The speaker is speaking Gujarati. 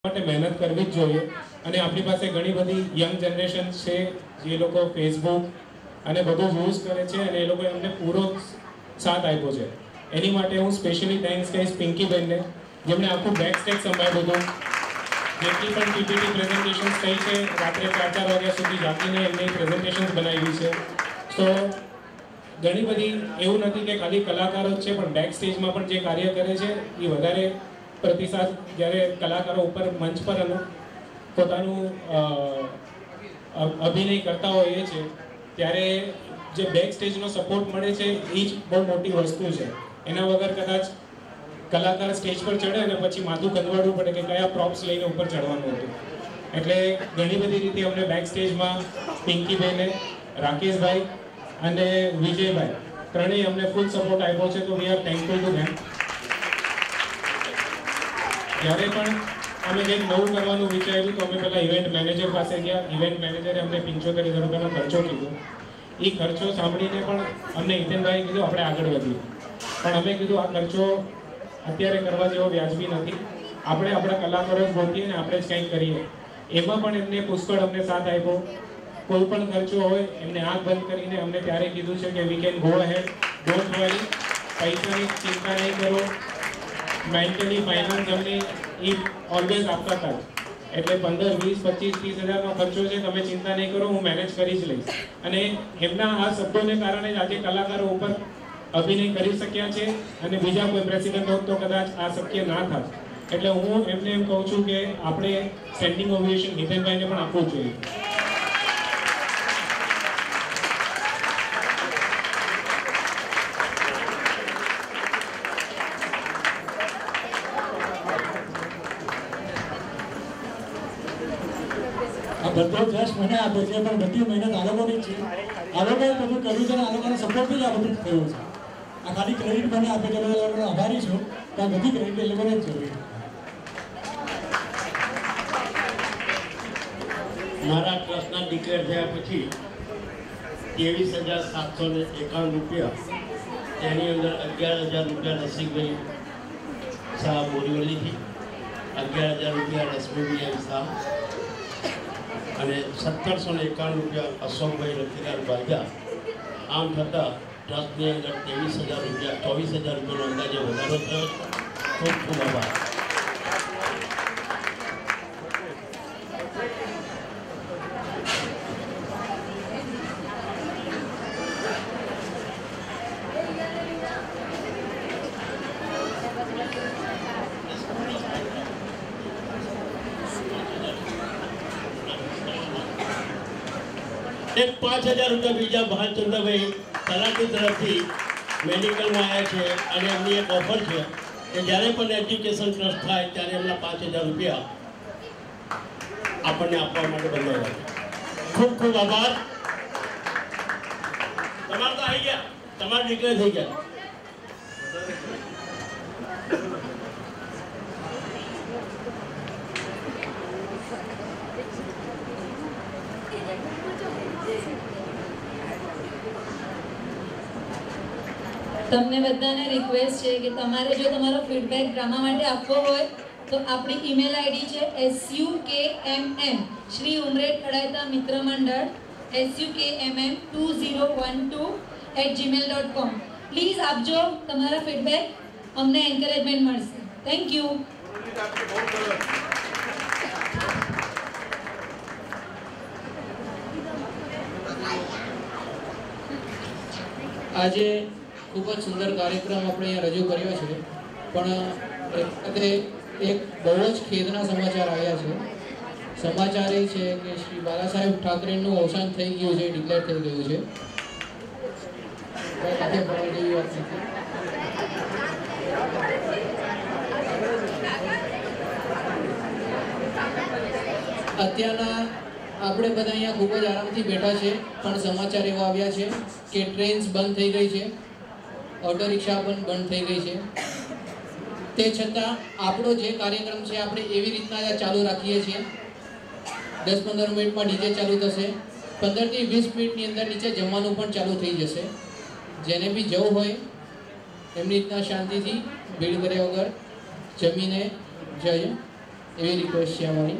માટે મહેનત કરવી જ જોઈએ અને આપણી પાસે ઘણી બધી યંગ જનરેશન છે જે લોકો ફેસબુક અને બધું યુઝ કરે છે અને એ લોકો એમને પૂરો સાથ આપ્યો છે. એની માટે હું સ્પેશિયલી થેન્ક્સ કહીશ પિંકીબેનને, જેમણે આખું બેક સ્ટેજ સંભાળ્યું હતું. જેટલી પણ પીપીટી પ્રેઝન્ટેશન્સ થઈ છે, રાત્રે 4-4 વાગ્યા સુધી જાગીને એમની પ્રેઝન્ટેશન્સ બનાવી છે. તો ઘણી બધી એવું નથી કે ખાલી કલાકારો જ છે, પણ બેક સ્ટેજમાં પણ જે કાર્ય કરે છે એ વધારે પ્રતિસાદ જ્યારે કલાકારો ઉપર મંચ પર પોતાનું અભિનય કરતા હોઈએ છે ત્યારે જે બેક સ્ટેજનો સપોર્ટ મળે છે એ જ બહુ મોટી વસ્તુ છે. એના વગર કદાચ કલાકાર સ્ટેજ પર ચડે અને પછી માથું ખંજવાળવું પડે કે કયા પ્રોપ્સ લઈને ઉપર ચડવાનું હતું. એટલે ઘણી બધી રીતે અમને બેક સ્ટેજમાં પિંકીબેને, રાકેશભાઈ અને વિજયભાઈ ત્રણેય અમને ફૂલ સપોર્ટ આપ્યો છે. તો we are thankful to them. જ્યારે પણ અમે કંઈક નવું કરવાનું વિચાર્યું તો અમે પહેલાં ઇવેન્ટ મેનેજર પાસે ગયા. ઇવેન્ટ મેનેજરે અમને 75,000 રૂપિયાનો ખર્ચો કીધો. એ ખર્ચો સાંભળીને પણ અમને હિતેનભાઈએ કીધું આપણે આગળ વધીએ, પણ અમે કીધું આ ખર્ચો અત્યારે કરવા જેવો વ્યાજબી નથી. આપણે આપણા કલાકારો જ ગોતીએ ને આપણે જ કંઈક કરીએ. એમાં પણ એમને પુષ્કળ અમને સાથ આપ્યો. કોઈ પણ ખર્ચો હોય એમને આંખ બંધ કરીને અમને ત્યારે કીધું છે કે we can go ahead, don't worry, પૈસાની ચિંતા નહીં કરો. મેન્ટલી ફાઇનાન્સ અમને એ ઓલવેઝ આપતા હતા. એટલે 15, 20, 25, 30,000નો ખર્ચો છે, તમે ચિંતા નહીં કરો, હું મેનેજ કરી જ લઈશ. અને એમના આ શબ્દોને કારણે જ આજે કલાકારો ઉપર અભિનય કરી શક્યા છે અને બીજા કોઈ પ્રેસિડેન્ટ હોત તો કદાચ આ શક્ય ના થાત. એટલે હું એમને એમ કહું છું કે આપણે સ્ટેન્ડિંગ ઓવેશન હિતેનભાઈને પણ આપવું જોઈએ. બધો જશ મને આપે છે, પણ બધી મહેનત આ લોકોની જ છે. આ લોકોએ બધું કર્યું છે અને આ લોકોના સપોર્ટથી જ આ બધું થયું છે. આ ખાલી ક્રેડિટ મને આપે છે, હું આભારી છું. તો આ બધી ક્રેડિટ એ લોકોને જ જરૂરી છે. મારા ટ્રસ્ટના ડિક્લેર થયા પછી 23,751 રૂપિયા, તેની અંદર 11,000 રૂપિયા રસિકભાઈ શાહ બોરીવલીથી, 11,000 રૂપિયા રશ્મિભાઈ શાહ અને 1,751 રૂપિયા અશોકભાઈ રખીલાલ બાજા. આમ છતાં ટ્રસ્ટની અંદર 23,000 રૂપિયા, 24,000 રૂપિયાનો અંદાજે વધારો થયો. ખૂબ ખૂબ આભાર. એક 5,000 રૂપિયા બીજા ભાલચંદ્રભાઈ તલાટી તરફથી મેડિકલમાં આવ્યા છે અને એમની એક ઓફર છે કે જ્યારે પણ એજ્યુકેશન ટ્રસ્ટ થાય ત્યારે એમના 5,000 રૂપિયા આપણને આપવા માટે બંધાવ્યા છે. ખૂબ ખૂબ આભાર. તમારે તો આવી ગયા, તમારે ડિક્લેર થઈ ગયા. તમને બધાને રિક્વેસ્ટ છે કે તમારે જો તમારો ફીડબેક ડ્રામા માટે આપવો હોય તો આપણી ઈમેલ આઈડી છે suKMM@Shri Umred Khadaita Mitra Mandal suKMM2012@gmail.com. Please આપજો તમારા ફીડબેક, અમને એન્કરેજમેન્ટ મળશે. Thank you. આજે ખૂબ જ સુંદર કાર્યક્રમ આપણે અહીંયા રજૂ કર્યો છે, પણ એક બહુ જ ખેદના સમાચાર આવ્યા છે. સમાચાર એ છે કે શ્રી બાલા સાહેબ ઠાકરેનું અવસાન થઈ ગયું છે, ડિક્લેર થઈ ગયું છે. અત્યારના આપણે બધા અહીંયા ખૂબ જ આરામથી બેઠા છે, પણ સમાચાર એવા આવ્યા છે કે ટ્રેન્સ બંધ થઈ ગઈ છે, ઓટો રિક્ષા પણ બંધ થઈ ગઈ છે. તે છતાં આપણો જે કાર્યક્રમ છે આપણે એવી રીતના ચાલુ રાખીએ છીએ. 10-15 મિનિટમાં ડીજે ચાલુ થશે, 15 થી 20 મિનિટની અંદર નીચે જમવાનું પણ ચાલુ થઈ જશે. જેને બી જવું હોય એમની રીતના શાંતિથી ભીડ કર્યા વગર જમીને જય. એવી રિક્વેસ્ટ છે અમારી.